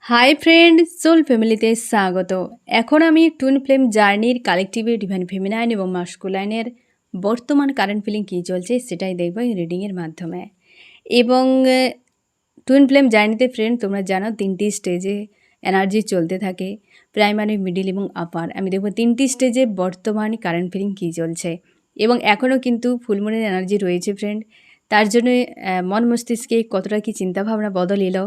Hi friend, soul ফ্যামিলিতে স্বাগত। এখন আমি টুইন ফ্লেম জার্নির কালেকটিভে ডিভাইন ফেমিনাইন এবং মাস্কুলাইনের বর্তমান কারেন্ট ফিলিং কী চলছে সেটাই দেখবো এই রিডিংয়ের মাধ্যমে। এবং টুইন ফ্লেম জার্নিতে ফ্রেন্ড তোমরা জানো 3টি স্টেজে এনার্জি চলতে থাকে, প্রাইমারি, মিডিল এবং আপার। আমি দেখবো 3টি স্টেজে বর্তমান কারেন্ট ফিলিং কী চলছে এবং এখনও কিন্তু ফুলমুনের এনার্জি রয়েছে ফ্রেন্ড। তার জন্য মন মস্তিষ্কে কতটা কী চিন্তাভাবনা বদল এলো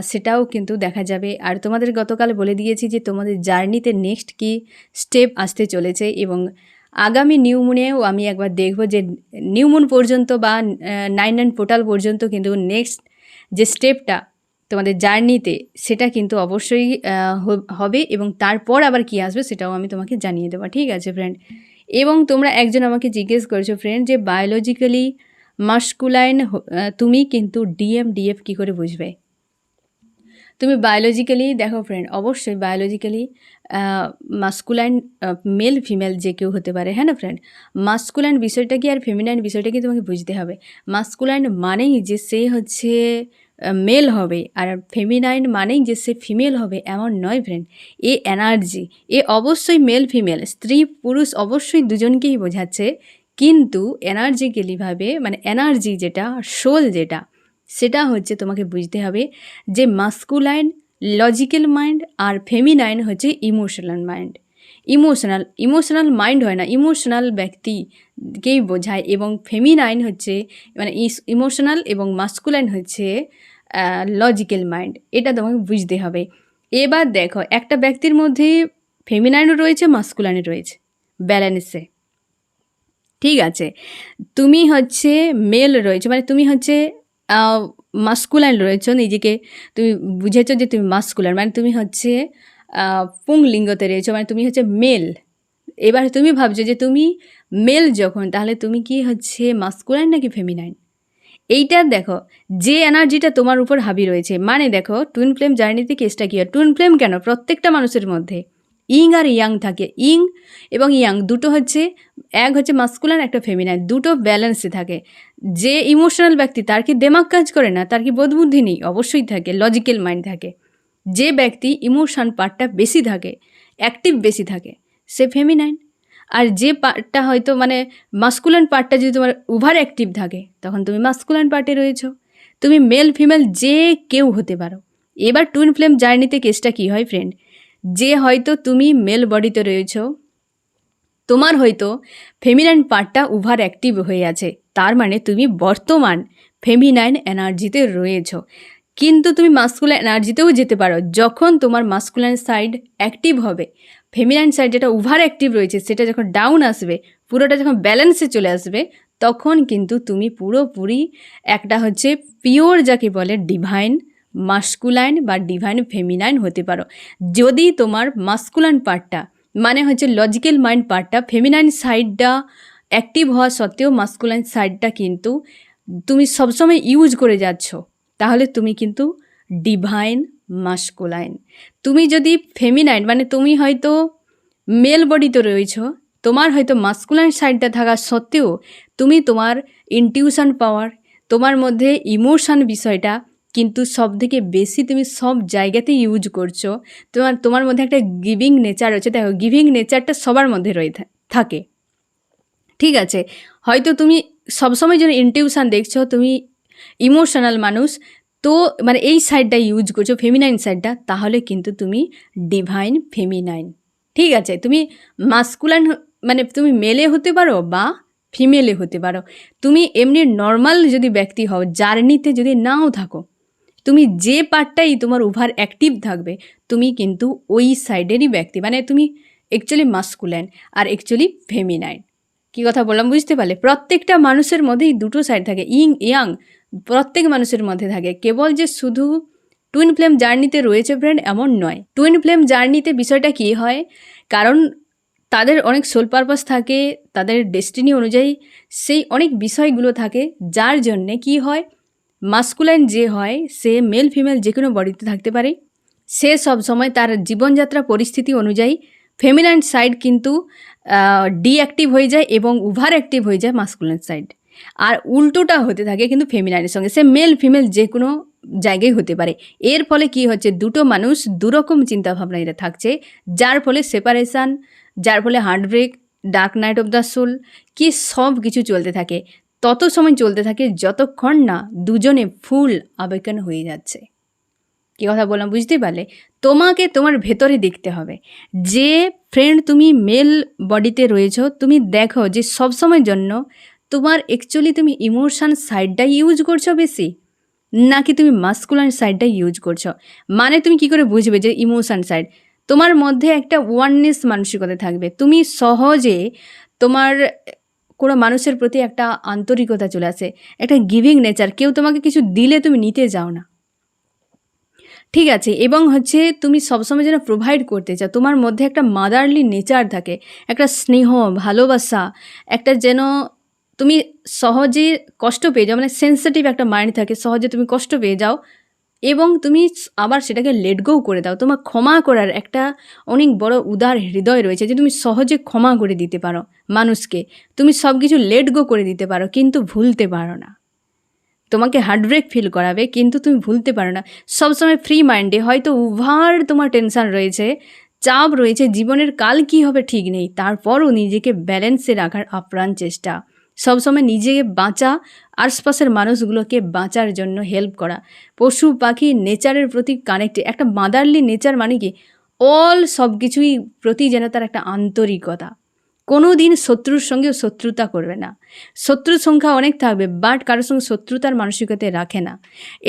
সেটাও কিন্তু দেখা যাবে। আর তোমাদের গতকাল বলে দিয়েছি যে তোমাদের জার্নিতে নেক্সট কি স্টেপ আসতে চলেছে এবং আগামী নিউ মুনেও আমি একবার দেখব যে নিউ মুন পর্যন্ত বা 9 পোর্টাল পর্যন্ত কিন্তু নেক্সট যে স্টেপটা তোমাদের জার্নিতে সেটা কিন্তু অবশ্যই হবে এবং তারপর আবার কি আসবে সেটাও আমি তোমাকে জানিয়ে দেবো। ঠিক আছে ফ্রেন্ড? এবং তোমরা একজন আমাকে জিজ্ঞেস করেছো ফ্রেন্ড যে বায়োলজিক্যালি মাস্কুলাইন তুমি কিন্তু ডিএফ কী করে বুঝবে? তুমি বায়োলজিক্যালি দেখো ফ্রেন্ড, অবশ্যই বায়োলজিক্যালি মাস্কুলাইন মেল ফিমেল যে কেউ হতে পারে, হ্যাঁ না ফ্রেন্ড? মাস্কুলাইন বিষয়টা কি আর ফেমিনাইন বিষয়টা কি তোমাকে বুঝতে হবে। মাস্কুলাইন মানেই যে সে হচ্ছে মেল হবে আর ফেমিনাইন মানেই যে সে ফিমেল হবে এমন নয় ফ্রেন্ড। এ এনার্জি, এ অবশ্যই মেল ফিমেল, স্ত্রী পুরুষ অবশ্যই দুজনকেই বোঝাচ্ছে, কিন্তু এনার্জিক্যালিভাবে মানে এনার্জি যেটা, সোল যেটা, সেটা হচ্ছে তোমাকে বুঝতে হবে যে মাস্কুলাইন লজিক্যাল মাইন্ড আর ফেমিনাইন হচ্ছে ইমোশনাল মাইন্ড। ইমোশনাল মাইন্ড হয় না, ইমোশনাল ব্যক্তিকেই বোঝায়। এবং ফেমিনাইন হচ্ছে মানে ইমোশনাল এবং মাস্কুলাইন হচ্ছে লজিক্যাল মাইন্ড। এটা তোমাকে বুঝতে হবে। এবার দেখো, একটা ব্যক্তির মধ্যে ফেমিনাইনও রয়েছে, মাস্কুলাইনও রয়েছে, ব্যালেন্সে। ঠিক আছে? তুমি হচ্ছে মেল রয়েছে, মানে তুমি হচ্ছে মাস্কুলাইন রয়েছ, নিজেকে তুমি বুঝেছো যে তুমি মাস্কুলার, মানে তুমি হচ্ছে পুংলিঙ্গতে রয়েছো, মানে তুমি হচ্ছে মেল। এবার তুমি ভাবছো যে তুমি মেল যখন, তাহলে তুমি কি হচ্ছে মাস্কুলাইন নাকি ফেমিনাইন? এইটা দেখো, যে এনার্জিটা তোমার উপর হাবি রয়েছে। মানে দেখো, টুইন ফ্লেম জার্নিতে কেসটা কী হয়, টুইন ফ্লেম কেন প্রত্যেকটা মানুষের মধ্যে ইং আর ইয়াং থাকে। ইং এবং ইয়াং দুটো হচ্ছে, এক হচ্ছে মাস্কুলাইন, একটা ফেমিনাইন, দুটো ব্যালেন্সে থাকে। যে ইমোশনাল ব্যক্তি, তার কি দেমাগ কাজ করে না? তার কি বোধবুদ্ধি নেই? অবশ্যই থাকে, লজিক্যাল মাইন্ড থাকে। যে ব্যক্তি ইমোশন পার্টটা বেশি থাকে, অ্যাক্টিভ বেশি থাকে, সে ফেমিনাইন। আর যে পার্টটা হয়তো মানে মাস্কুলাইন পার্টটা যদি তোমার ওভার অ্যাক্টিভ থাকে, তখন তুমি মাস্কুলাইন পার্টে রয়েছো। তুমি মেল ফিমেল যে কেউ হতে পারো। এবার টুইন ফ্লেম জার্নিতে কেসটা কী হয় ফ্রেন্ড, যে হয়তো তুমি মেল বডিতে রয়েছো, তোমার হয়তো ফেমিনাইন পার্টটা ওভার অ্যাক্টিভ হয়ে আছে, তার মানে তুমি বর্তমান ফেমিনাইন এনার্জিতে রয়েছো। কিন্তু তুমি মাস্কুলাইন এনার্জিতেও যেতে পারো। যখন তোমার মাস্কুলাইন সাইড অ্যাক্টিভ হবে, ফেমিনাইন সাইড যেটা ওভার অ্যাক্টিভ রয়েছে সেটা যখন ডাউন আসবে, পুরোটা যখন ব্যালেন্সে চলে আসবে, তখন কিন্তু তুমি পুরোপুরি একটা হচ্ছে পিওর যাকে বলে ডিভাইন মাস্কুলাইন বা ডিভাইন ফেমিনাইন হতে পারো। যদি তোমার মাস্কুলাইন পার্টটা মানে হচ্ছে লজিক্যাল মাইন্ড পার্টটা, ফেমিনাইন সাইডটা অ্যাক্টিভ হওয়া সত্ত্বেও মাস্কুলাইন সাইডটা কিন্তু তুমি সবসময় ইউজ করে যাচ্ছ, তাহলে তুমি কিন্তু ডিভাইন মাস্কুলাইন। তুমি যদি ফেমিনাইন মানে তুমি হয়তো মেল বডিতে রয়েছ, তোমার হয়তো মাস্কুলাইন সাইডটা থাকা সত্ত্বেও তুমি তোমার ইনটিউশন পাওয়ার, তোমার মধ্যে ইমোশন বিষয়টা কিন্তু সব থেকে বেশি তুমি সব জায়গাতেই ইউজ করছো। তোমার মধ্যে একটা গিভিং নেচার রয়েছে। দেখো, গিভিং নেচারটা সবার মধ্যে রয়ে থাকে। ঠিক আছে? হয়তো তুমি সবসময় যেন ইনটিউশন দেখছো, তুমি ইমোশনাল মানুষ, তো মানে এই সাইডটা ইউজ করছো, ফেমিনাইন সাইডটা, তাহলে কিন্তু তুমি ডিভাইন ফেমিনাইন। ঠিক আছে? তুমি মাস্কুলাইন মানে তুমি মেলে হতে পারো বা ফিমেলে হতে পারো। তুমি এমনি নর্মাল যদি ব্যক্তি হও, জার্নিতে যদি নাও থাকো, তুমি যে পার্টটাই তোমার ওভার অ্যাক্টিভ থাকবে, তুমি কিন্তু ওই সাইডেরই ব্যক্তি, মানে তুমি অ্যাকচুয়ালি মাস্কুলাইন আর অ্যাকচুয়ালি ফেমিনাইন। কী কথা বললাম বুঝতে পারলে? প্রত্যেকটা মানুষের মধ্যেই দুটো সাইড থাকে, ইং ইয়াং প্রত্যেক মানুষের মধ্যে থাকে। কেবল যে শুধু টুইন ফ্লেম জার্নিতে রয়েছে ফ্রেন্ড এমন নয়। টুইন ফ্লেম জার্নিতে বিষয়টা কী হয়, কারণ তাদের অনেক সোল পারপাস থাকে, তাদের ডেস্টিনি অনুযায়ী সেই অনেক বিষয়গুলো থাকে, যার জন্যে কি হয়, মাস্কুলাইন যে হয় সে মেল ফিমেল যে কোনো বডিতে থাকতে পারে। সে সব সময় তার জীবনযাত্রা পরিস্থিতি অনুযায়ী ফেমিনাইন সাইড কিন্তু ডিঅ্যাক্টিভ হয়ে যায় এবং ওভার অ্যাক্টিভ হয়ে যায় মাস্কুলাইন সাইড। আর উল্টোটা হতে থাকে কিন্তু ফেমিনাইনের সঙ্গে, সে মেল ফিমেল যে কোনো জায়গায় হতে পারে। এর ফলে কি হচ্ছে, দুটো মানুষ দুরকম চিন্তাভাবনা এরা থাকছে, যার ফলে সেপারেশান, যার ফলে heartbreak, dark night of the soul, কি সব কিছু চলতে থাকে। তত সময় চলতে থাকে যতক্ষণ না দুজনে ফুল আবেগন হয়ে যাচ্ছে। কী কথা বললাম বুঝতেই পারলে? তোমাকে তোমার ভেতরে দেখতে হবে। যে ফ্রেন্ড তুমি মেল বডিতে রয়েছ, তুমি দেখো যে সবসময়ের জন্য তোমার অ্যাকচুয়ালি তুমি ইমোশন সাইডটাই ইউজ করছো বেশি, নাকি তুমি মাস্কুলাইন সাইডটাই ইউজ করছো। মানে তুমি কি করে বুঝবে যে ইমোশন সাইড? তোমার মধ্যে একটা ওয়াননেস মানসিকতা থাকবে, তুমি সহজে তোমার কোনো মানুষের প্রতি একটা আন্তরিকতা চলে আসে, একটা গিভিং নেচার। কেউ তোমাকে কিছু দিলে তুমি নিতে যাও না, ঠিক আছে? এবং হচ্ছে তুমি সবসময় যেন প্রোভাইড করতে চাও, তোমার মধ্যে একটা মাদারলি নেচার থাকে, একটা স্নেহ, ভালোবাসা, একটা যেন তুমি সহজে কষ্ট পেয়ে যাও, মানে সেন্সিটিভ একটা মাইন্ড থাকে, সহজে তুমি কষ্ট পেয়ে যাও এবং তুমি আবার সেটাকে লেট গো করে দাও। তোমার ক্ষমা করার একটা অনেক বড় উদার হৃদয় রয়েছে, যে তুমি সহজে ক্ষমা করে দিতে পারো মানুষকে, তুমি সব কিছু লেট গো করে দিতে পারো, কিন্তু ভুলতে পারো না। তোমাকে হার্টব্রেক ফিল করাবে কিন্তু তুমি ভুলতে পারো না। সবসময় ফ্রি মাইন্ডে, হয়তো ওভার তোমার টেনশান রয়েছে, চাপ রয়েছে, জীবনের কাল কী হবে ঠিক নেই, তারপরও নিজেকে ব্যালেন্সে রাখার আপ্রাণ চেষ্টা, সবসময় নিজেকে বাঁচা, আশপাশের মানুষগুলোকে বাঁচার জন্য হেল্প করা, পশু পাখি নেচারের প্রতি কানেক্টে, একটা মাদারলি নেচার মানে কি অল সব কিছুই প্রতি যেন তার একটা আন্তরিকতা। কোনো দিন শত্রুর সঙ্গেও শত্রুতা করবে না। শত্রুর সংখ্যা অনেক থাকবে, বাট কারোর সঙ্গে শত্রুতার মানসিকতায় রাখে না।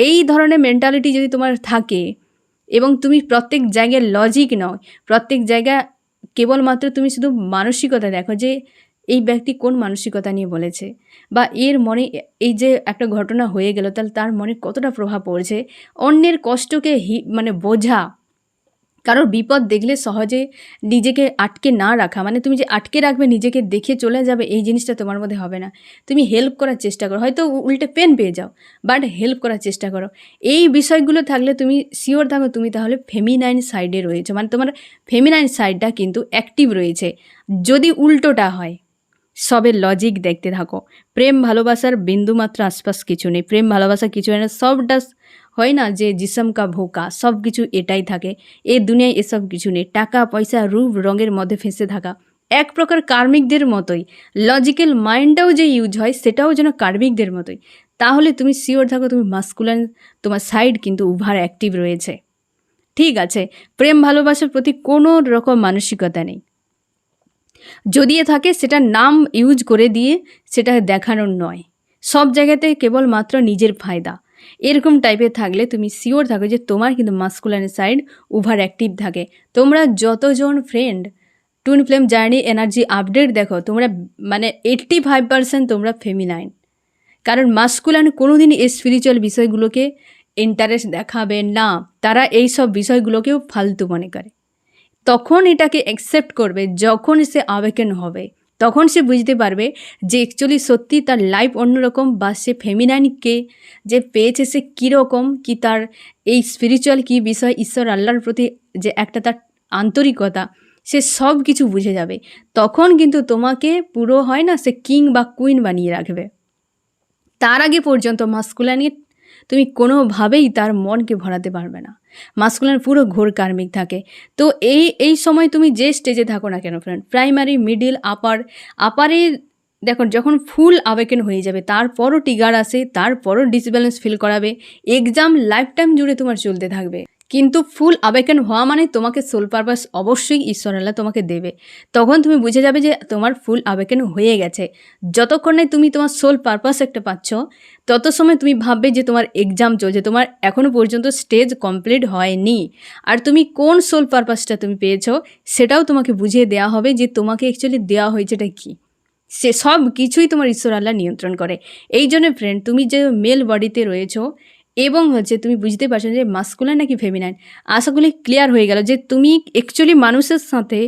এই ধরনের মেন্টালিটি যদি তোমার থাকে এবং তুমি প্রত্যেক জায়গায় লজিক নয়, প্রত্যেক জায়গা কেবলমাত্র তুমি শুধু মানসিকতা দেখো যে এই ব্যক্তি কোন মানসিকতা নিয়ে বলেছে, বা এর মনে এই যে একটা ঘটনা হয়ে গেল তাহলে তার মনে কতটা প্রভাব পড়ছে, অন্যের কষ্টকে মানে বোঝা, কারোর বিপদ দেখলে সহজে নিজেকে আটকে না রাখা, মানে তুমি যে আটকে রাখবে নিজেকে দেখে চলে যাবে, এই জিনিসটা তোমার মধ্যে হবে না। তুমি হেল্প করার চেষ্টা করো, হয়তো উল্টে পেন পেয়ে যাও, বাট হেল্প করার চেষ্টা করো। এই বিষয়গুলো থাকলে তুমি শিওর থাকো তুমি তাহলে ফেমিনাইন সাইডে রয়েছে, মানে তোমার ফেমিনাইন সাইডটা কিন্তু অ্যাক্টিভ রয়েছে। যদি উল্টোটা হয়, সবের লজিক দেখতে থাকো। প্রেম ভালোবাসার বিন্দুমাত্র আশপাশ কিছু নেই, প্রেম ভালোবাসা কিছু হয় না, সবটা হয় না যে জিসম কা ভোকা, সব কিছু এটাই থাকে। এই দুনিয়ায় এসব কিছু নেই, টাকা পয়সা রূপ রঙের মধ্যে ফেঁসে থাকা, এক প্রকার কার্মিকদের মতোই। লজিক্যাল মাইন্ডটাও যে ইউজ হয় সেটাও যেন কার্মিকদের মতোই। তাহলে তুমি শিওর থাকো তুমি মাস্কুলাইন, তোমার সাইড কিন্তু ওভার অ্যাক্টিভ রয়েছে, ঠিক আছে? প্রেম ভালোবাসার প্রতি কোনো রকম মানসিকতা নেই, যদিও থাকে সেটা নাম ইউজ করে দিয়ে সেটা দেখানোর নয়, সব জায়গাতে কেবলমাত্র নিজের ফায়দা, এরকম টাইপের থাকলে তুমি শিওর থাকো যে তোমার কিন্তু মাস্কুলাইন সাইড ওভার অ্যাক্টিভ থাকে। তোমরা যতজন friend twin flame journey energy update দেখো, তোমরা মানে 85% তোমরা ফেমিনাইন, কারণ মাস্কুলাইন কোনো দিন এই স্পিরিচুয়াল বিষয়গুলোকে ইন্টারেস্ট দেখাবে না, তারা এই সব বিষয়গুলোকেও ফালতু মনে করে। তখন এটাকে অ্যাকসেপ্ট করবে যখন সে আবেকেন হবে, তখন সে বুঝতে পারবে যে অ্যাকচুয়ালি সত্যি তার লাইফ অন্যরকম, বা সে ফেমিনাইনকে যে পেয়েছে সে কীরকম, কি তার এই স্পিরিচুয়াল কী বিষয়, ঈশ্বর আল্লাহর প্রতি যে একটা তার আন্তরিকতা, সে সব কিছু বুঝে যাবে। তখন কিন্তু তোমাকে পুরো হয় না সে কিং বা কুইন বানিয়ে রাখবে। তার আগে পর্যন্ত মাস্কুলাইনে তুমি কোনোভাবেই তার মনকে ভরাতে পারবে না। মাস্কুলাইন পুরো ঘোর কার্মিক থাকে। তো এই সময় তুমি যে স্টেজে থাকো না কেন ফ্রেন্ড, প্রাইমারি, মিডিল, আপারে দেখো যখন ফুল আবেকেন হয়ে যাবে তারপরও টিগার আসে, তারপরও ডিসব্যালেন্স ফিল করাবে, এক্সাম লাইফ টাইম জুড়ে তোমার চলতে থাকবে। কিন্তু ফুল আবেকেন হওয়া মানে তোমাকে সোল পারপাস অবশ্যই ঈশ্বর আল্লাহ তোমাকে দেবে। তখন তুমি বুঝে যাবে যে তোমার ফুল আবেকেন হয়ে গেছে। যতক্ষণ না তুমি তোমার সোল পারপাস একটা পাচ্ছ, তত সময় তুমি ভাববে যে তোমার এক্সাম চলছে, তোমার এখনও পর্যন্ত স্টেজ কমপ্লিট হয়নি। আর তুমি কোন সোল পারপাসটা তুমি পেয়েছো সেটাও তোমাকে বুঝিয়ে দেওয়া হবে, যে তোমাকে অ্যাকচুয়ালি দেওয়া হয়েছেটা কী। সে সব কিছুই তোমার ঈশ্বর আল্লাহ নিয়ন্ত্রণ করে। এই জন্য ফ্রেন্ড, তুমি যে মেল বডিতে রয়েছো এবং হচ্ছে তুমি বুঝতে পারছো যে মাস্কুলাইন নাকি ফেমিনাইন, আশা করি ক্লিয়ার হয়ে গেল যে তুমি অ্যাকচুয়ালি মানুষের সাথে,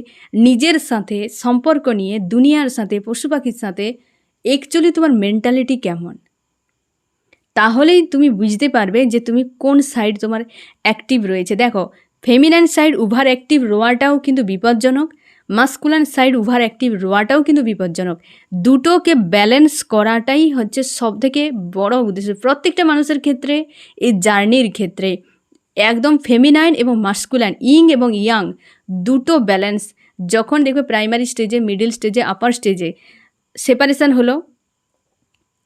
নিজের সাথে সম্পর্ক নিয়ে, দুনিয়ার সাথে, পশু পাখির সাথে অ্যাকচুয়ালি তোমার মেন্টালিটি কেমন। তাহলেই তুমি বুঝতে পারবে যে তুমি কোন সাইড তোমার অ্যাক্টিভ রয়েছে। দেখো, ফেমিনাইন সাইড ওভার অ্যাক্টিভ রোয়াটাও কিন্তু বিপজ্জনক, মাস্কুলান সাইড ওভার অ্যাক্টিভ হওয়াটাও কিন্তু বিপজ্জনক। দুটোকে ব্যালেন্স করাটাই হচ্ছে সবথেকে বড় উদ্দেশ্য প্রত্যেকটা মানুষের ক্ষেত্রে, এই জার্নির ক্ষেত্রে। একদম ফেমিনাইন এবং মাস্কুলান, ইং এবং ইয়াং দুটো ব্যালেন্স যখন দেখবে প্রাইমারি স্টেজে, মিডল স্টেজে, আপার স্টেজে সেপারেশান হলো,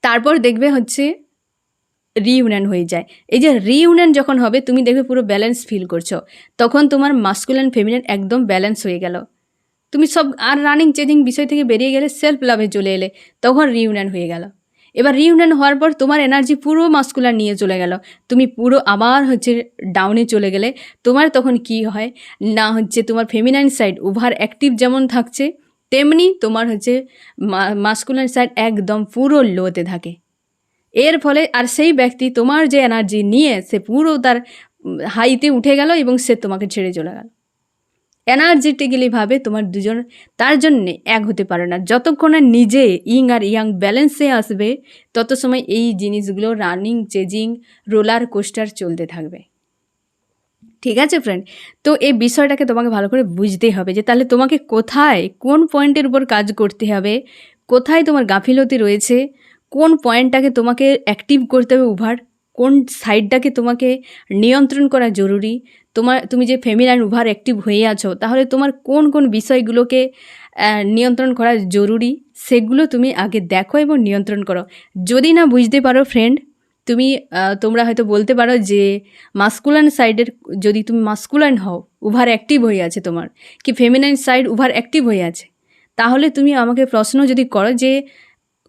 তারপর দেখবে হচ্ছে রিইউনিয়ন হয়ে যায়। এই যে রিইউনিয়ন যখন হবে তুমি দেখবে পুরো ব্যালেন্স ফিল করছো, তখন তোমার মাস্কুলান ফেমিনাইন একদম ব্যালেন্স হয়ে গেল। তুমি সব আর রানিং চেঞ্জিং বিষয় থেকে বেরিয়ে গেলে সেলফ লাভে চলে এলে, তখন রিইউনিয়ন হয়ে গেল। এবার রিইউনিয়ন হওয়ার পর তোমার এনার্জি পুরো মাস্কুলার নিয়ে চলে গেল, তুমি পুরো আবার হচ্ছে ডাউনে চলে গেলে তোমার তখন কি হয় না হচ্ছে তোমার ফেমিনাইন সাইড ওভার অ্যাক্টিভ যেমন থাকছে, তেমনি তোমার হচ্ছে মাস্কুলার সাইড একদম পুরো লোতে থাকে। এর ফলে আর সেই ব্যক্তি তোমার যে এনার্জি নিয়ে সে পুরো তার হাইতে উঠে গেল এবং সে তোমাকে ছেড়ে চলে গেল। এনার্জেটিক্যালিভাবে তোমার দুজন তার জন্যে এক হতে পারে না। যতক্ষণ না নিজে ইং আর ইয়াং ব্যালেন্সে আসবে, তত সময় এই জিনিসগুলো রানিং চেজিং রোলার কোস্টার চলতে থাকবে। ঠিক আছে ফ্রেন্ড, তো এই বিষয়টাকে তোমাকে ভালো করে বুঝতে হবে যে তাহলে তোমাকে কোথায় কোন পয়েন্টের উপর কাজ করতে হবে, কোথায় তোমার গাফিলতি রয়েছে, কোন পয়েন্টটাকে তোমাকে অ্যাক্টিভ করতে হবে ওভার, কোন সাইডটাকে তোমাকে নিয়ন্ত্রণ করা জরুরি। তুমি যে ফেমিনাইন ওভার অ্যাক্টিভ হয়ে আছো, তাহলে তোমার কোন কোন বিষয়গুলোকে নিয়ন্ত্রণ করা জরুরি, সেগুলো তুমি আগে দেখো এবং নিয়ন্ত্রণ করো। যদি না বুঝতে পারো ফ্রেন্ড, তোমরা হয়তো বলতে পারো যে মাস্কুলান সাইডের, যদি তুমি মাস্কুলান হও ওভার অ্যাক্টিভ হয়ে আছে তোমার, কি ফেমিনাইন সাইড ওভার অ্যাক্টিভ হয়ে আছে, তাহলে তুমি আমাকে প্রশ্ন যদি করো যে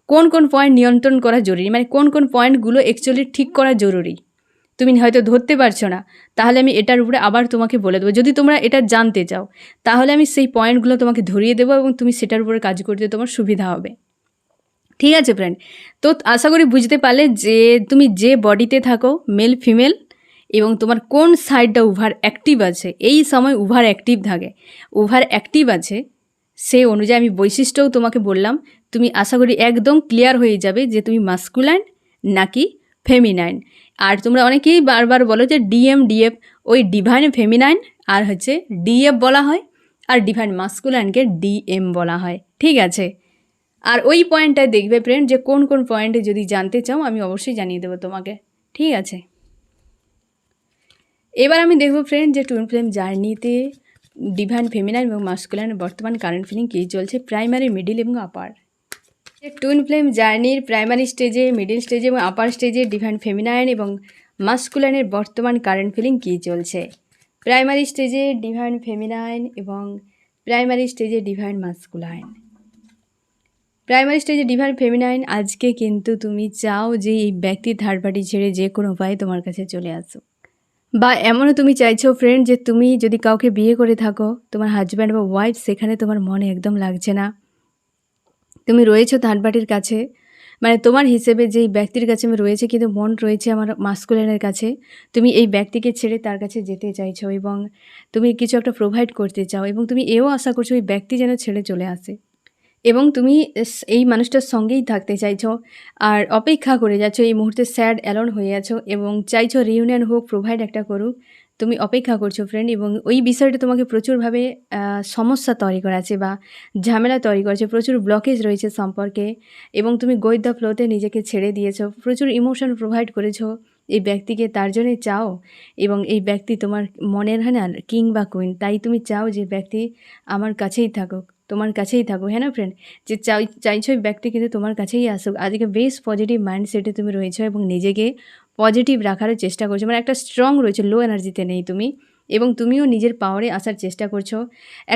কোন কোন পয়েন্ট নিয়ন্ত্রণ করা জরুরি, মানে কোন কোন পয়েন্টগুলো অ্যাকচুয়ালি ঠিক করা জরুরি, তুমি হয়তো ধরতে পারছো না, তাহলে আমি এটার উপরে আবার তোমাকে বলে দেবো। যদি তোমরা এটা জানতে চাও, তাহলে আমি সেই পয়েন্টগুলো তোমাকে ধরিয়ে দেবো এবং তুমি সেটার উপরে কাজ করতে তোমার সুবিধা হবে। ঠিক আছে ফ্রেন্ড, তো আশা করি বুঝতে পারলে যে তুমি যে বডিতে থাকো, মেল ফিমেল, এবং তোমার কোন সাইডটা ওভার অ্যাক্টিভ আছে, এই সময় ওভার অ্যাক্টিভ থাকে, ওভার অ্যাক্টিভ আছে, সেই অনুযায়ী আমি বৈশিষ্ট্যও তোমাকে বললাম। তুমি আশা করি একদম ক্লিয়ার হয়ে যাবে যে তুমি মাস্কুলাইন নাকি ফেমিনাইন। আর তোমরা অনেকেই বারবার বলো যে ডিএম ডিএফ, ওই ডিভাইন ফেমিনাইন আর হচ্ছে ডিএফ বলা হয়, আর ডিভাইন মাস্কুলাইনকে ডিএম বলা হয়। ঠিক আছে, আর ওই পয়েন্টটায় দেখবে ফ্রেন্ড যে কোন কোন পয়েন্টে যদি জানতে চাও আমি অবশ্যই জানিয়ে দেবো তোমাকে। ঠিক আছে, এবার আমি দেখবো ফ্রেন্ড যে টুইন ফ্লেম জার্নিতে ডিভাইন ফেমিনাইন এবং মাস্কুলাইনের বর্তমান কারেন্ট ফিলিং কী চলছে প্রাইমারি, মিডিল এবং আপার। টুইন ফ্লেম জার্নির প্রাইমারি স্টেজে, মিডিল স্টেজে এবং আপার স্টেজে ডিভাইন ফেমিনাইন এবং মাস্কুলাইনের বর্তমান কারেন্ট ফিলিং কী চলছে। প্রাইমারি স্টেজে ডিভাইন ফেমিনাইন এবং প্রাইমারি স্টেজে ডিভাইন মাস্কুলাইন। প্রাইমারি স্টেজে ডিভাইন ফেমিনাইন, আজকে কিন্তু তুমি চাও যে এই ব্যক্তি থার্ড পার্টি ছেড়ে যে কোনো উপায়ে তোমার কাছে চলে আসুক, বা এমনও তুমি চাইছো ফ্রেন্ড যে তুমি যদি কাউকে বিয়ে করে থাকো, তোমার হাজব্যান্ড বা ওয়াইফ, সেখানে তোমার মনে একদম লাগছে না, তুমি রয়েছো থার্ড পার্টির কাছে, মানে তোমার হিসেবে যেই ব্যক্তির কাছে আমি রয়েছে কিন্তু মন রয়েছে আমার মাস্কুলাইনের কাছে, তুমি এই ব্যক্তিকে ছেড়ে তার কাছে যেতে চাইছো এবং তুমি কিছু একটা প্রোভাইড করতে চাও এবং তুমি এও আশা করছো ওই ব্যক্তি যেন ছেড়ে চলে আসে এবং তুমি এই মানুষটার সঙ্গেই থাকতে চাইছো আর অপেক্ষা করে যাচ্ছ, এই মুহূর্তে স্যাড অ্যালোন হয়ে আছো এবং চাইছো রিউনিয়ন হোক, প্রোভাইড একটা করুক, তুমি অপেক্ষা করছো ফ্রেন্ড। এবং ওই বিষয়টা তোমাকে প্রচুরভাবে সমস্যা তৈরি করাছে বা ঝামেলা তৈরি করেছে, প্রচুর ব্লকেজ রয়েছে সম্পর্কে এবং তুমি গো উইথ দ্য ফ্লোতে নিজেকে ছেড়ে দিয়েছো, প্রচুর ইমোশন প্রোভাইড করেছো এই ব্যক্তিকে, তার জন্যই চাও এবং এই ব্যক্তি তোমার মনের হয় না কিং বা কুইন, তাই তুমি চাও যে ব্যক্তি আমার কাছেই থাকুক, তোমার কাছেই থাকুক, হ্যাঁ না ফ্রেন্ড, যে চাইছো এই ব্যক্তি কিন্তু তোমার কাছেই আসুক। আজকে বেশ পজিটিভ মাইন্ডসেটে তুমি রয়েছো এবং নিজেকে পজিটিভ রাখারও চেষ্টা করছো, মানে একটা স্ট্রং রয়েছে, লো এনার্জিতে নেই তুমি, এবং তুমিও নিজের পাওয়ারে আসার চেষ্টা করছো।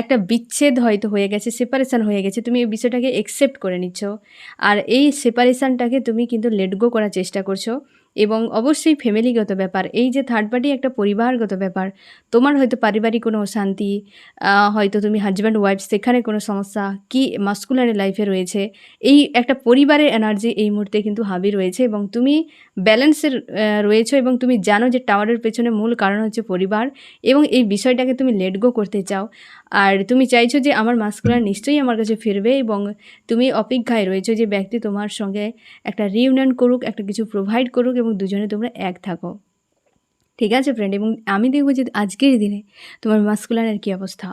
একটা বিচ্ছেদ হয়তো হয়ে গেছে, সেপারেশান হয়ে গেছে, তুমি এই বিষয়টাকে অ্যাকসেপ্ট করে নিচ্ছ আর এই সেপারেশানটাকে তুমি কিন্তু লেট গো করার চেষ্টা করছো। এবং অবশ্যই ফ্যামিলিগত ব্যাপার, এই যে থার্ড পার্টি একটা পরিবারগত ব্যাপার, তোমার হয়তো পারিবারিক কোনো অশান্তি, হয়তো তুমি হাজব্যান্ড ওয়াইফ সেখানে কোনো সমস্যা কি মাস্কুলারের লাইফে রয়েছে, এই একটা পরিবারের এনার্জি এই মুহূর্তে কিন্তু হাবি রয়েছে এবং তুমি ব্যালেন্সের রয়েছো এবং তুমি জানো যে টাওয়ারের পেছনে মূল কারণ হচ্ছে পরিবার এবং এই বিষয়টাকে তুমি লেট গো করতে চাও আর তুমি চাইছো যে আমার মাস্কুলার নিশ্চয়ই আমার কাছে ফিরবে এবং তুমি অপেক্ষায় রয়েছো যে ব্যক্তি তোমার সঙ্গে একটা রিউনিয়ন করুক, একটা কিছু প্রোভাইড করুক এবং দুজনে তোমরা এক থাকো। ঠিক আছে ফ্রেন্ড, এবং আমি দেখবো যে আজকের দিনে তোমার মাস্কুলারের কী অবস্থা।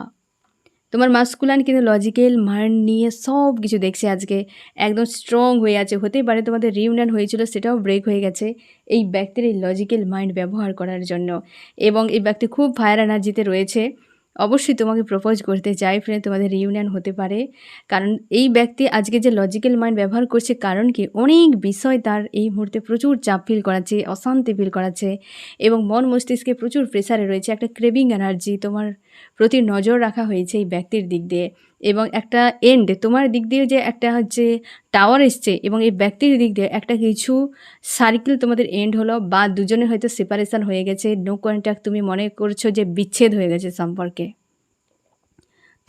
তোমার মাস্কুলাইন কিন্তু লজিক্যাল মাইন্ড নিয়ে সব কিছু দেখছে আজকে, একদম স্ট্রং হয়ে আছে। হতেই পারে তোমাদের রিউনিয়ন হয়েছিল, সেটাও ব্রেক হয়ে গেছে এই ব্যক্তির এই লজিক্যাল মাইন্ড ব্যবহার করার জন্য। এবং এই ব্যক্তি খুব ফায়ার এনার্জিতে রয়েছে, অবশ্যই তোমাকে প্রপোজ করতে চাই ফ্রেন্ড, তোমাদের রিউনিয়ন হতে পারে। কারণ এই ব্যক্তি আজকে যে লজিক্যাল মাইন্ড ব্যবহার করছে, কারণ কি অনেক বিষয় তার এই মুহূর্তে প্রচুর চাপ ফিল করাচ্ছে, অশান্তি ফিল করাচ্ছে এবং মন মস্তিষ্কে প্রচুর প্রেসারে রয়েছে। একটা ক্রেভিং এনার্জি তোমার প্রতি নজর রাখা হয়েছে এই ব্যক্তির দিক দিয়ে, এবং একটা এন্ড তোমার দিক দিয়ে যে একটা হচ্ছে টাওয়ার এসছে, এবং এই ব্যক্তির দিক দিয়ে একটা কিছু সার্কেল তোমাদের এন্ড হলো, বা দুজনে হয়তো সেপারেশন হয়ে গেছে, নো কন্ট্যাক্ট, তুমি মনে করছো যে বিচ্ছেদ হয়ে গেছে সম্পর্কে,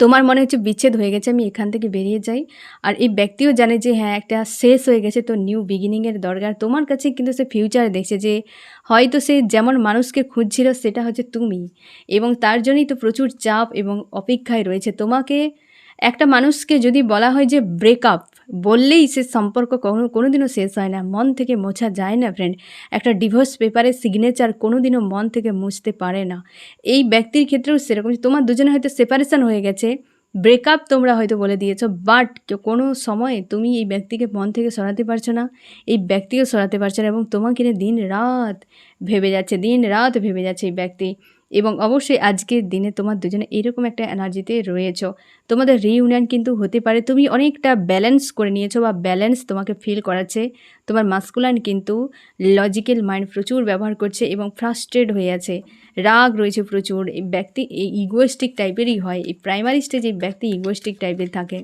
তোমার মনে হচ্ছে বিচ্ছেদ হয়ে গেছে, আমি এখান থেকে বেরিয়ে যাই। আর এই ব্যক্তিও জানে যে হ্যাঁ, একটা শেষ হয়ে গেছে, তো নিউ বিগিনিংয়ের দরকার। তোমার কাছে কিন্তু সে ফিউচার দেখছে যে হয়তো সে যেমন মানুষকে খুঁজছিল সেটা হচ্ছে তুমি, এবং তার জন্যই তো প্রচুর চাপ এবং অপেক্ষায় রয়েছে তোমাকে। একটা মানুষকে যদি বলা হয় যে ব্রেকআপ, বললেই সে সম্পর্ক কোনোদিনও শেষ হয় না, মন থেকে মোছা যায় না ফ্রেন্ড। একটা ডিভোর্স পেপারের সিগনেচার কোনোদিনও মন থেকে মুছতে পারে না। এই ব্যক্তির ক্ষেত্রেও সেরকম, তোমার দুজনে হয়তো সেপারেশন হয়ে গেছে, ব্রেকআপ তোমরা হয়তো বলে দিয়েছো, বাট কোনো সময় তুমি এই ব্যক্তিকে মন থেকে সরাতে পারছো না, এই ব্যক্তিও সরাতে পারছে না, এবং তোমাকে নিয়ে দিন রাত ভেবে যাচ্ছে, দিন রাত ভেবে যাচ্ছে এই ব্যক্তি। এবং অবশ্যই আজকের দিনে তোমার দুজনে এরকম একটা এনার্জিতে রয়েছো, তোমাদের রিইউনিয়ন কিন্তু হতে পারে। তুমি অনেকটা ব্যালেন্স করে নিয়েছো, বা ব্যালেন্স তোমাকে ফিল করাচ্ছে। তোমার মাস্কুলাইন কিন্তু লজিক্যাল মাইন্ড প্রচুর ব্যবহার করছে এবং ফ্রাস্ট্রেট হয়ে আছে, রাগ রয়েছে প্রচুর। এই ব্যক্তি এই ইগোয়েস্টিক টাইপেরই হয়, এই প্রাইমারি স্টেজে ব্যক্তি ইগোয়েস্টিক টাইপের থাকে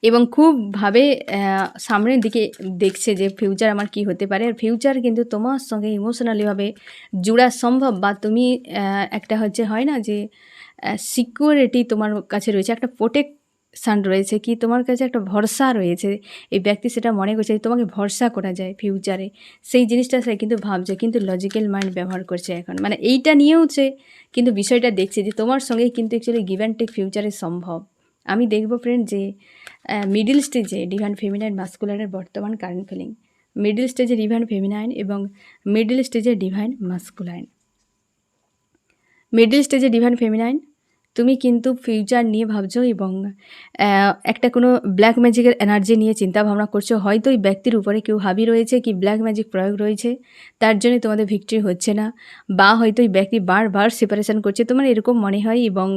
এবং খুব ভাবে সামনের দিকে দেখছে যে ফিউচার আমার কি হতে পারে। আর ফিউচার কিন্তু তোমার সঙ্গে ইমোশনালিভাবে জোড়া সম্ভব, বা তুমি একটা হচ্ছে হয় না যে সিকিউরিটি তোমার কাছে রয়েছে, একটা প্রোটেকশান রয়েছে, কি তোমার কাছে একটা ভরসা রয়েছে। এই ব্যক্তি সেটা মনে করছে যে তোমাকে ভরসা করা যায় ফিউচারে, সেই জিনিসটা সে কিন্তু ভাবছে, কিন্তু লজিক্যাল মাইন্ড ব্যবহার করছে এখন, মানে এইটা নিয়েও সে কিন্তু বিষয়টা দেখছে যে তোমার সঙ্গে কিন্তু অ্যাকচুয়ালি গিভ অ্যান্ড টেক ফিউচারে সম্ভব। আমি দেখব ফ্রেন্ড যে মিডিল স্টেজে ডিভাইন ফেমিনাইন মাস্কুলাইনের বর্তমান কারেন্ট ফিলিং, মিডিল স্টেজে ডিভাইন ফেমিনাইন এবং মিডিল স্টেজে ডিভাইন মাস্কুলাইন। মিডিল স্টেজে ডিভাইন ফেমিনাইন, তুমি কিন্তু ফিউচার নিয়ে ভাবছো এবং একটা কোনো ব্ল্যাক ম্যাজিকের এনার্জি নিয়ে চিন্তা ভাবনা করছো। হয়তো এই ব্যক্তির উপরে কেউ হাবি রয়েছে, কি ব্ল্যাক ম্যাজিক প্রয়োগ রয়েছে, তার জন্য তোমাদের ভিক্টরি হচ্ছে না, বা হয়তো এই ব্যক্তি বারবার সেপারেশন করছে, তোমার এরকম মনে হয়। এবং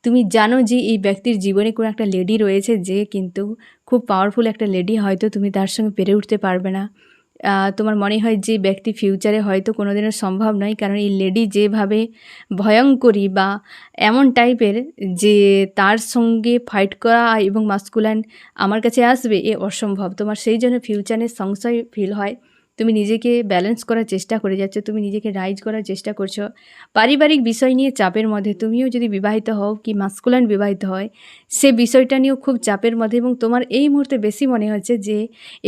তুমি জানো যে এই ব্যক্তির জীবনে কোনো একটা লেডি রয়েছে, যে কিন্তু খুব পাওয়ারফুল একটা লেডি, হয়তো তুমি তার সঙ্গে পেরে উঠতে পারবে না। তোমার মনে হয় যে ব্যক্তি ফিউচারে হয়তো কোনোদিনও সম্ভব নয়, কারণ এই লেডি যেভাবে ভয়ঙ্করী বা এমন টাইপের, যে তার সঙ্গে ফাইট করা এবং মাস্কুলাইন আমার কাছে আসবে এ অসম্ভব। তোমার সেই জন্য ফিউচারে সংশয় ফিল হয়, তুমি নিজেকে ব্যালেন্স করার চেষ্টা করে যাচ্ছ, তুমি নিজেকে রাইজ করার চেষ্টা করছো। পারিবারিক বিষয় নিয়ে চাপের মধ্যে, তুমিও যদি বিবাহিত হও কি মাস্কুলাইন বিবাহিত হয়, সে বিষয়টা নিয়েও খুব চাপের মধ্যে, এবং তোমার এই মুহূর্তে বেশি মনে হচ্ছে যে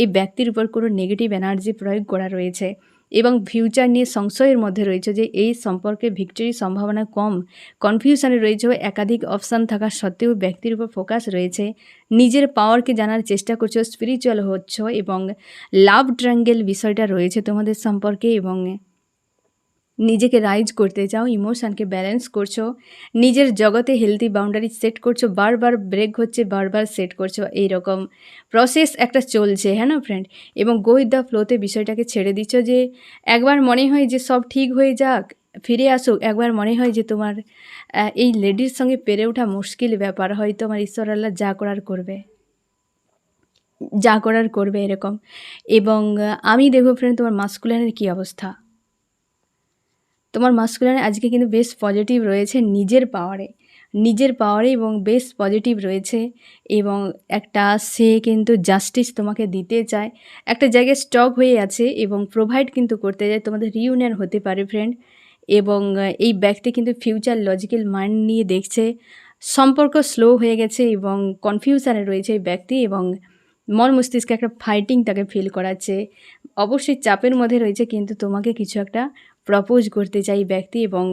এই ব্যক্তির উপর কোনো নেগেটিভ এনার্জি প্রয়োগ করা রয়েছে, এবং ফিউচার নিয়ে সংশয়ের মধ্যে রয়েছে যে এই সম্পর্কে ভিক্টরির সম্ভাবনা কম, কনফিউশনে রয়েছে। একাধিক অপশান থাকা সত্ত্বেও ব্যক্তির উপর ফোকাস রয়েছে, নিজের পাওয়ারকে জানার চেষ্টা করছো, স্পিরিচুয়াল হচ্ছ, এবং লাভ ট্রায়াঙ্গেল বিষয়টা রয়েছে তোমাদের সম্পর্কে, এবং নিজেকে রাইজ করতে চাও, ইমোশানকে ব্যালেন্স করছো, নিজের জগতে হেলদি বাউন্ডারি সেট করছো, বারবার ব্রেক হচ্ছে, বারবার সেট করছো, এইরকম প্রসেস একটা চলছে, হ্যাঁ না ফ্রেন্ড। এবং গো উইথ দ্য ফ্লোতে বিষয়টাকে ছেড়ে দিচ্ছ, যে একবার মনে হয় যে সব ঠিক হয়ে যাক, ফিরে আসুক, একবার মনে হয় যে তোমার এই লেডির সঙ্গে পেরে ওঠা মুশকিল ব্যাপার, হয়তো আমার ঈশ্বর আল্লাহ যা করার করবে, যা করার করবে এরকম। এবং আমি দেখবো ফ্রেন্ড তোমার মাস্কুলাইনের কী অবস্থা। তোমার মাস্কুলাইন আজকে কিন্তু বেশ পজিটিভ রয়েছে নিজের পাওয়ারে, নিজের পাওয়ারে, এবং বেশ পজিটিভ রয়েছে, এবং একটা সে কিন্তু জাস্টিস তোমাকে দিতে চায়, একটা জায়গায় স্টক হয়ে আছে এবং প্রোভাইড কিন্তু করতে চায়, তোমাদের রিউনিয়ন হতে পারে ফ্রেন্ড। এবং এই ব্যক্তি কিন্তু ফিউচার লজিক্যাল মাইন্ড নিয়ে দেখছে, সম্পর্ক স্লো হয়ে গেছে এবং কনফিউশনে রয়েছে এই ব্যক্তি, এবং মন মস্তিষ্কে একটা ফাইটিং তাকে ফিল করাচ্ছে, অবশ্যই চাপের মধ্যে রয়েছে, কিন্তু তোমাকে কিছু একটা প্রপোজ করতে চাই ব্যক্তি। এবং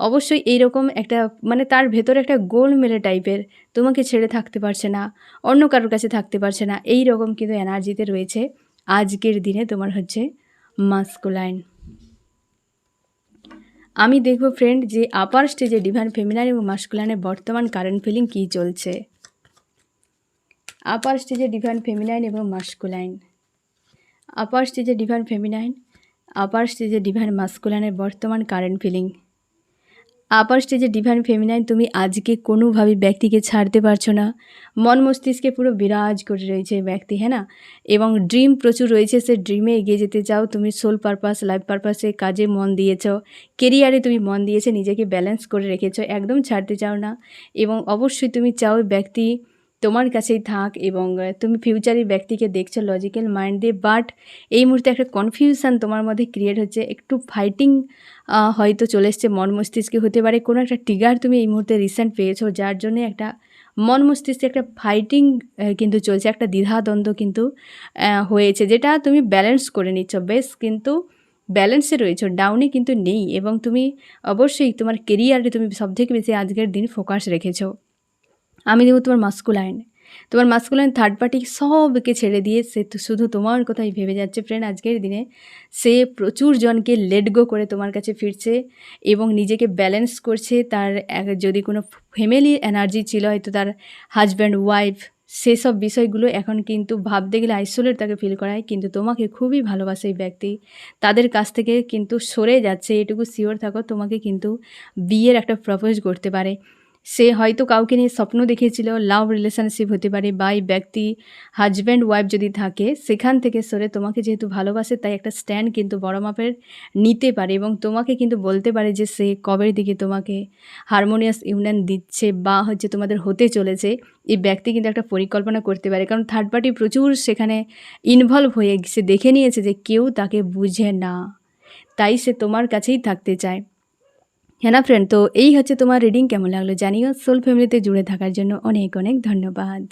অবশ্যই এইরকম একটা মানে তার ভেতরে একটা গোলমেলে টাইপের, তোমাকে ছেড়ে থাকতে পারছে না, অন্য কারোর কাছে থাকতে পারছে না, এই রকম কিন্তু এনার্জিতে রয়েছে আজকের দিনে তোমার হচ্ছে মাস্কুলাইন। আমি দেখব ফ্রেন্ড যে আপার স্টেজে ডিভাইন ফেমিনাইন এবং মাস্কুলাইনের বর্তমান কারেন্ট ফিলিং কী চলছে। আপার স্টেজে ডিভাইন ফেমিনাইন এবং মাস্কুলাইন, আপার স্টেজে ডিভাইন ফেমিনাইন, আপার স্টেজে ডিভাইন মাস্কুলাইনের বর্তমান কারেন্ট ফিলিং। আপার স্টেজে ডিভাইন ফেমিনাইন, তুমি আজকে কোনোভাবে ব্যক্তিকে ছাড়তে পারছো না, মন মস্তিষ্কে পুরো বিরাজ করে রয়েছে এই ব্যক্তি, হ্যাঁ না, এবং ড্রিম প্রচুর রয়েছে, সে ড্রিমে এগিয়ে যেতে চাও। তুমি সোল পারপাস, লাইফ পারপাসে কাজে মন দিয়েছ, কেরিয়ারে তুমি মন দিয়েছে, নিজেকে ব্যালেন্স করে রেখেছো, একদম ছাড়তে চাও না। এবং অবশ্যই তুমি চাও ব্যক্তি তোমার কাছেই থাক, এবং তুমি ফিউচারের ব্যক্তিকে দেখছো লজিক্যাল মাইন্ড দিয়ে, বাট এই মুহূর্তে একটা কনফিউশন তোমার মধ্যে ক্রিয়েট হচ্ছে, একটু ফাইটিং হয়তো চলে এসছে মন মস্তিষ্কে, হতে পারে কোনো একটা ট্রিগার তুমি এই মুহূর্তে রিসেন্ট পেয়েছো, যার জন্য একটা মন মস্তিষ্কে একটা ফাইটিং কিন্তু চলছে, একটা দ্বিধাদ্বন্দ্ব কিন্তু হয়েছে, যেটা তুমি ব্যালেন্স করে নিচ্ছ বেশ, কিন্তু ব্যালেন্সে রয়েছো, ডাউনে কিন্তু নেই। এবং তুমি অবশ্যই তোমার কেরিয়ারে তুমি সবথেকে বেশি আজকের দিন ফোকাস রেখেছো। আমি দেখব তোমার মাস্কুলাইন থার্ড পার্টি সবকে ছেড়ে দিয়ে সে তো শুধু তোমার কথাই ভেবে যাচ্ছে ফ্রেন্ড। আজকের দিনে সে প্রচুর জনকে লেট গো করে তোমার কাছে ফিরছে এবং নিজেকে ব্যালেন্স করছে। তার যদি কোনো ফ্যামিলি এনার্জি ছিল, হয়তো তার হাজব্যান্ড ওয়াইফ, সেসব বিষয়গুলো এখন কিন্তু ভাবতে গেলে আইসোলেট তাকে ফিল করায়, কিন্তু তোমাকে খুবই ভালোবাসে এই ব্যক্তি, তাদের কাছ থেকে কিন্তু সরে যাচ্ছে, এটুকু শিওর থাকো। তোমাকে কিন্তু বিয়ের একটা প্রপোজ করতে পারে, সে হয়তো কাউকে নিয়ে স্বপ্ন দেখিয়েছিল, লাভ রিলেশনশিপ হতে পারে, বা এই ব্যক্তি হাজব্যান্ড ওয়াইফ যদি থাকে সেখান থেকে সরে তোমাকে যেহেতু ভালোবাসে, তাই একটা স্ট্যান্ড কিন্তু বড় মাপের নিতে পারে এবং তোমাকে কিন্তু বলতে পারে যে সে কবের দিকে তোমাকে হারমোনিয়াস ইউনিয়ন দিচ্ছে বা হচ্ছে তোমাদের হতে চলেছে। এই ব্যক্তি কিন্তু একটা পরিকল্পনা করতে পারে, কারণ থার্ড পার্টি প্রচুর সেখানে ইনভলভ হয়ে সে দেখে নিয়েছে যে কেউ তাকে বুঝে না, তাই সে তোমার কাছেই থাকতে চায়, হ্যাঁ না ফ্রেন্ড। তো এই হচ্ছে তোমার রিডিং, কেমন লাগলো জানিও। সোল ফ্যামিলিতে জুড়ে থাকার জন্য অনেক অনেক ধন্যবাদ।